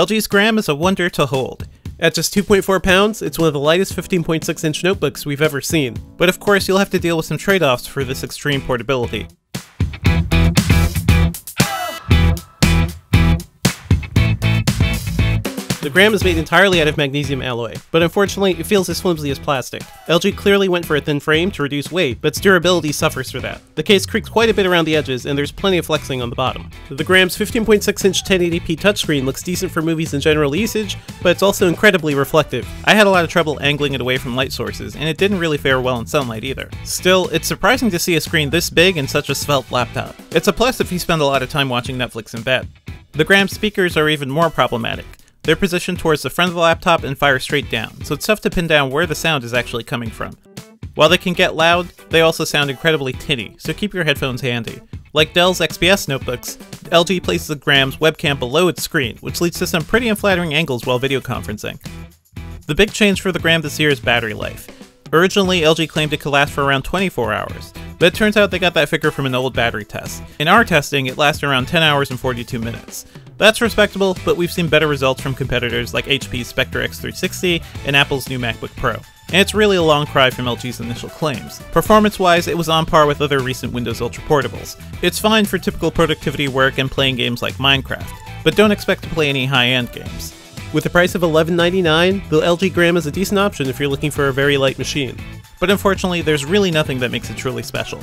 LG's Gram is a wonder to hold. At just 2.4 pounds, it's one of the lightest 15.6-inch notebooks we've ever seen. But of course, you'll have to deal with some trade-offs for this extreme portability. The Gram is made entirely out of magnesium alloy, but unfortunately, it feels as flimsy as plastic. LG clearly went for a thin frame to reduce weight, but its durability suffers for that. The case creaks quite a bit around the edges, and there's plenty of flexing on the bottom. The Gram's 15.6-inch 1080p touchscreen looks decent for movies and general usage, but it's also incredibly reflective. I had a lot of trouble angling it away from light sources, and it didn't really fare well in sunlight either. Still, it's surprising to see a screen this big in such a svelte laptop. It's a plus if you spend a lot of time watching Netflix in bed. The Gram's speakers are even more problematic. They're positioned towards the front of the laptop and fire straight down, so it's tough to pin down where the sound is actually coming from. While they can get loud, they also sound incredibly tinny, so keep your headphones handy. Like Dell's XPS notebooks, LG places the Gram's webcam below its screen, which leads to some pretty unflattering angles while video conferencing. The big change for the Gram this year is battery life. Originally, LG claimed it could last for around 24 hours, but it turns out they got that figure from an old battery test. In our testing, it lasted around 10 hours and 42 minutes. That's respectable, but we've seen better results from competitors like HP's Spectre X360 and Apple's new MacBook Pro. And it's really a long cry from LG's initial claims. Performance-wise, it was on par with other recent Windows Ultra portables. It's fine for typical productivity work and playing games like Minecraft, but don't expect to play any high-end games. With the price of $11.99, the LG Gram is a decent option if you're looking for a very light machine. But unfortunately, there's really nothing that makes it truly special.